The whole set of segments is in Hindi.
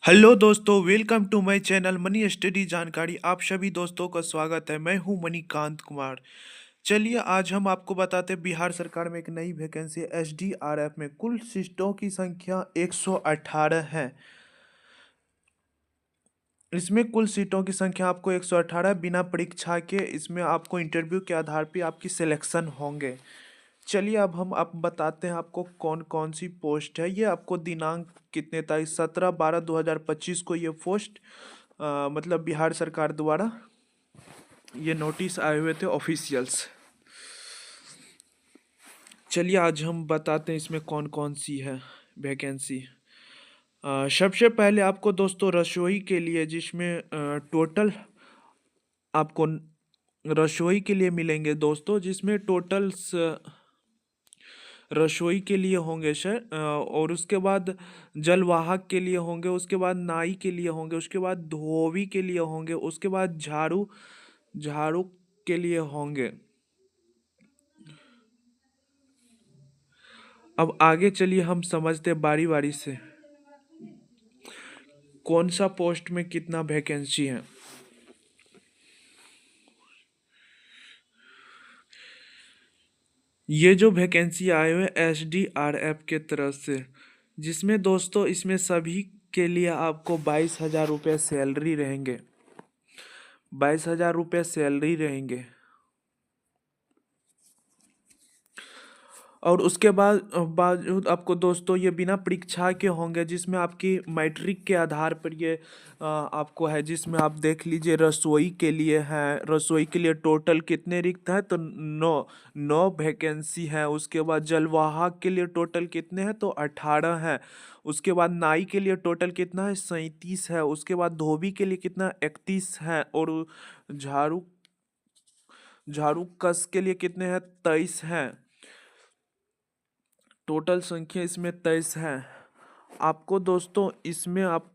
हेलो दोस्तों, welcome to my channel money study जानकारी। आप सभी दोस्तों का स्वागत है। मैं हूं मणिकांत कुमार। चलिए आज हम आपको बताते हैं बिहार सरकार में एक नई वैकेंसी एसडीआरएफ में कुल सीटों की संख्या 118 है। इसमें कुल सीटों की संख्या आपको 118 बिना परीक्षा के। इसमें आपको इंटरव्यू के आधार पे आपकी सिलेक्शन होंगे। चलिए अब हम आप बताते हैं आपको कौन कौन सी पोस्ट है। ये आपको दिनांक कितने तारीख 17/12/2025 को ये पोस्ट मतलब बिहार सरकार द्वारा ये नोटिस आए हुए थे ऑफिशियल्स। चलिए आज हम बताते हैं इसमें कौन कौन सी है वैकेंसी। सबसे पहले आपको दोस्तों रसोई के लिए, जिसमें टोटल आपको रसोई के लिए मिलेंगे दोस्तों, जिसमें टोटल रसोई के लिए होंगे सर, और उसके बाद जलवाहक के लिए होंगे, उसके बाद नाई के लिए होंगे, उसके बाद धोबी के लिए होंगे, उसके बाद झाड़ू झाड़ू के लिए होंगे। अब आगे चलिए हम समझते हैं बारी बारी से कौन सा पोस्ट में कितना वैकेंसी है। ये जो वैकेंसी आए हुए एसडीआरएफ के तरफ से, जिसमें दोस्तों इसमें सभी के लिए आपको 22,000 रुपये सैलरी रहेंगे। 22,000 रुपये सैलरी रहेंगे। और उसके बाद बावजूद आपको दोस्तों ये बिना परीक्षा के होंगे, जिसमें आपकी मैट्रिक के आधार पर ये आपको है। जिसमें आप देख लीजिए रसोई के लिए है। रसोई के लिए टोटल कितने रिक्त है तो नौ नौ वैकेंसी है। उसके बाद जलवाहक के लिए टोटल कितने हैं तो 18 है। उसके बाद नाई के लिए टोटल कितना है 37 है। उसके बाद धोबी के लिए कितना 31 है। और झाड़ू झाड़ू कस के लिए कितने हैं 23 हैं। टोटल संख्या इसमें 23 है। आपको दोस्तों इसमें आप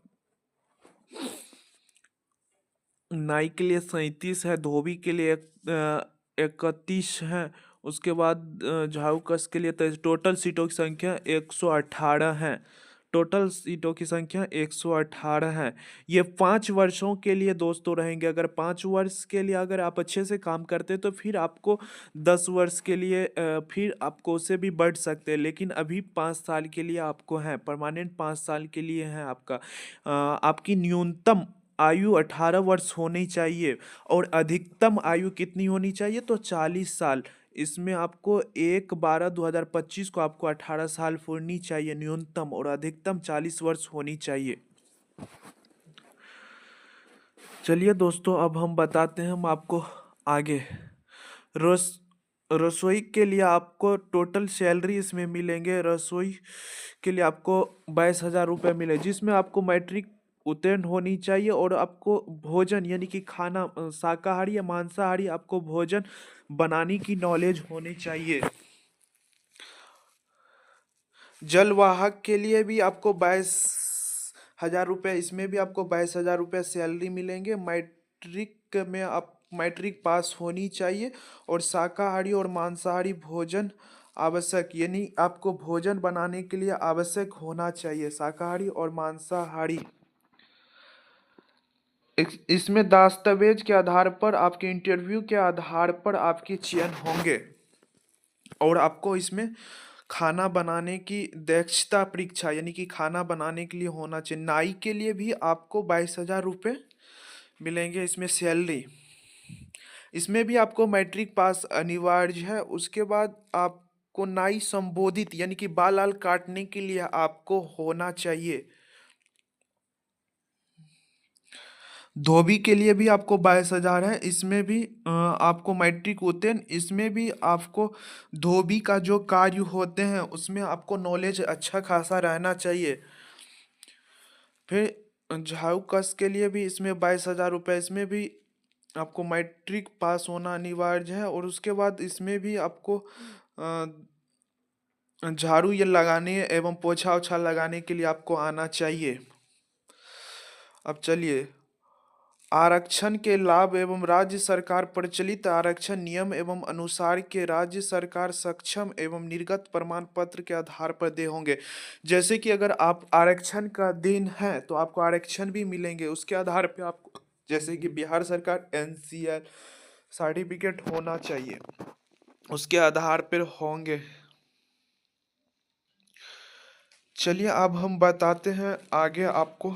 नाई के लिए 37 है, धोबी के लिए 31 है। उसके बाद झाड़ू कस के लिए 23। टोटल सीटों की संख्या 118 है। टोटल सीटों की संख्या 118 है। ये 5 वर्षों के लिए दोस्तों रहेंगे। अगर 5 वर्ष के लिए अगर आप अच्छे से काम करते हैं तो फिर आपको 10 वर्ष के लिए फिर आपको उससे भी बढ़ सकते हैं। लेकिन अभी 5 साल के लिए आपको है, परमानेंट 5 साल के लिए है आपका। आपकी न्यूनतम आयु 18 वर्ष होनी चाहिए। और अधिकतम आयु कितनी होनी चाहिए तो 40 साल। इसमें आपको 1/12/2025 को आपको 18 साल पूरनी चाहिए न्यूनतम, और अधिकतम 40 वर्ष होनी चाहिए। चलिए दोस्तों अब हम बताते हैं हम आपको आगे। रस रसोई के लिए आपको टोटल सैलरी इसमें मिलेंगे। रसोई के लिए आपको 22,000 रुपये मिले, जिसमें आपको मैट्रिक उत्तीर्ण होनी चाहिए। और आपको भोजन यानी कि खाना शाकाहारी या मांसाहारी आपको भोजन बनाने की नॉलेज होनी चाहिए। जलवाहक के लिए भी आपको 22,000 रुपये, इसमें भी आपको 22,000 रुपये सैलरी मिलेंगे। मैट्रिक में आप मैट्रिक पास होनी चाहिए। और शाकाहारी और मांसाहारी भोजन आवश्यक, यानी आपको भोजन बनाने के लिए आवश्यक होना चाहिए शाकाहारी और मांसाहारी। इसमें दस्तावेज के आधार पर, आपके इंटरव्यू के आधार पर आपके चयन होंगे। और आपको इसमें खाना बनाने की दक्षता परीक्षा यानी कि खाना बनाने के लिए होना चाहिए। नाई के लिए भी आपको 22,000 रुपये मिलेंगे इसमें सैलरी। इसमें भी आपको मैट्रिक पास अनिवार्य है। उसके बाद आपको नाई संबोधित यानी कि बाल आल काटने के लिए आपको होना चाहिए। धोबी के लिए भी आपको 22,000 है। इसमें भी आपको मैट्रिक उत्तीर्ण। इसमें भी आपको धोबी का जो कार्य होते हैं उसमें आपको नॉलेज अच्छा खासा रहना चाहिए। फिर झाड़ू कस के लिए भी इसमें 22,000 रुपये। इसमें भी आपको मैट्रिक पास होना अनिवार्य है। और उसके बाद इसमें भी आपको झाड़ू ये लगाने एवं पोछा ओछा लगाने के लिए आपको आना चाहिए। अब चलिए आरक्षण के लाभ एवं राज्य सरकार प्रचलित आरक्षण नियम एवं अनुसार के राज्य सरकार सक्षम एवं निर्गत प्रमाण पत्र के आधार पर दे होंगे। जैसे कि अगर आप आरक्षण का दिन है तो आपको आरक्षण भी मिलेंगे, उसके आधार पे आपको, जैसे कि बिहार सरकार एनसीएल सर्टिफिकेट होना चाहिए, उसके आधार पर होंगे। चलिए अब हम बताते हैं आगे आपको।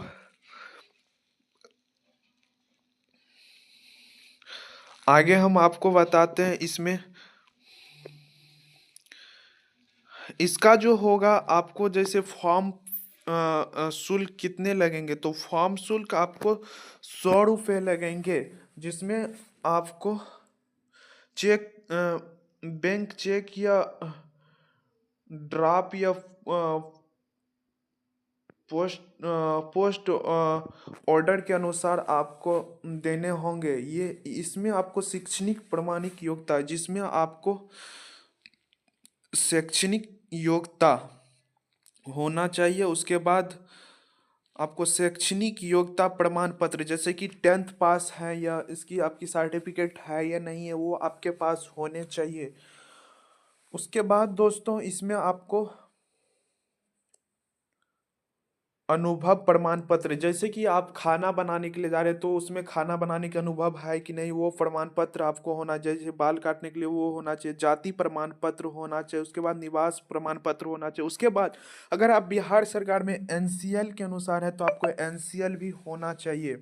आगे हम आपको बताते हैं इसमें इसका जो होगा आपको, जैसे फॉर्म शुल्क कितने लगेंगे, तो फॉर्म शुल्क आपको 100 रुपये लगेंगे, जिसमें आपको चेक बैंक चेक या ड्रॉप या पोस्ट ऑर्डर के अनुसार आपको देने होंगे। ये इसमें आपको शैक्षणिक प्रमाणिक योग्यता है, जिसमें आपको शैक्षणिक योग्यता होना चाहिए। उसके बाद आपको शैक्षणिक योग्यता प्रमाण पत्र, जैसे कि 10th पास है या इसकी आपकी सर्टिफिकेट है या नहीं है, वो आपके पास होने चाहिए। उसके बाद दोस्तों इसमें आपको अनुभव प्रमाण पत्र, जैसे कि आप खाना बनाने के लिए जा रहे हैं तो उसमें खाना बनाने का अनुभव है कि नहीं, वो प्रमाण पत्र आपको होना चाहिए। जैसे बाल काटने के लिए वो होना चाहिए, जाति प्रमाण पत्र होना चाहिए, उसके बाद निवास प्रमाण पत्र होना चाहिए। उसके बाद अगर आप बिहार सरकार में एनसीएल के अनुसार है तो आपको एनसीएल भी होना चाहिए।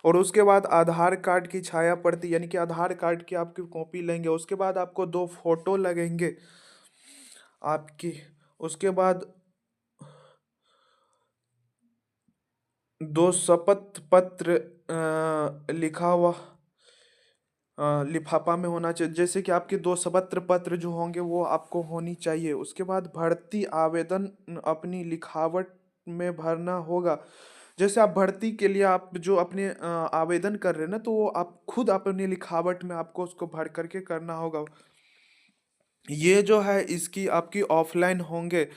और उसके बाद आधार कार्ड की छाया प्रति, यानी कि आधार कार्ड की आपकी कॉपी लेंगे। उसके बाद आपको 2 फोटो लगेंगे आपकी। उसके बाद 2 शपथ पत्र लिखा हुआ लिफाफा में होना चाहिए। जैसे कि आपके 2 शपथ पत्र जो होंगे वो आपको होनी चाहिए। उसके बाद भर्ती आवेदन अपनी लिखावट में भरना होगा। जैसे आप भर्ती के लिए आप जो अपने आवेदन कर रहे हैं ना, तो वो आप खुद अपनी लिखावट में आपको उसको भर करके करना होगा। ये जो है इसकी आपकी ऑफलाइन होंगे।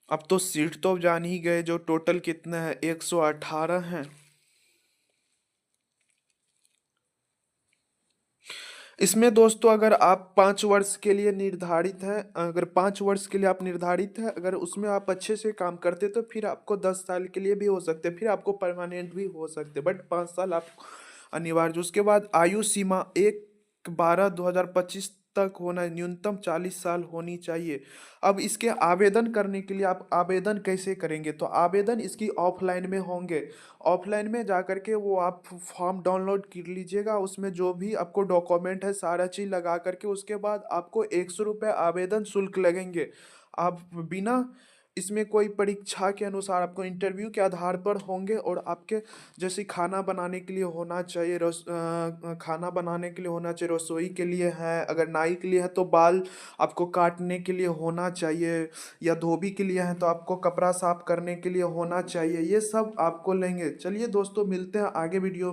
अब तो सीट तो जान ही गए, जो टोटल कितना है, 118 हैं। इसमें दोस्तों अगर आप 5 वर्ष के लिए निर्धारित है, अगर 5 वर्ष के लिए आप निर्धारित है, अगर उसमें आप अच्छे से काम करते तो फिर आपको 10 साल के लिए भी हो सकते, फिर आपको परमानेंट भी हो सकते, बट 5 साल आप अनिवार्य। उसके बाद आयु सीमा 1/12/2025 तक होना, न्यूनतम 40 साल होनी चाहिए। अब इसके आवेदन करने के लिए आप आवेदन कैसे करेंगे, तो आवेदन इसकी ऑफलाइन में होंगे। ऑफलाइन में जा करके वो आप फॉर्म डाउनलोड कर लीजिएगा, उसमें जो भी आपको डॉक्यूमेंट है सारा चीज़ लगा करके, उसके बाद आपको 100 रुपये आवेदन शुल्क लगेंगे। आप बिना इसमें कोई परीक्षा के अनुसार आपको इंटरव्यू के आधार पर होंगे। और आपके जैसे खाना बनाने के लिए होना चाहिए, खाना बनाने के लिए होना चाहिए, रसोई के लिए है, अगर नाई के लिए है तो बाल आपको काटने के लिए होना चाहिए, या धोबी के लिए है तो आपको कपड़ा साफ करने के लिए होना चाहिए। ये सब आपको लेंगे। चलिए दोस्तों मिलते हैं आगे वीडियो।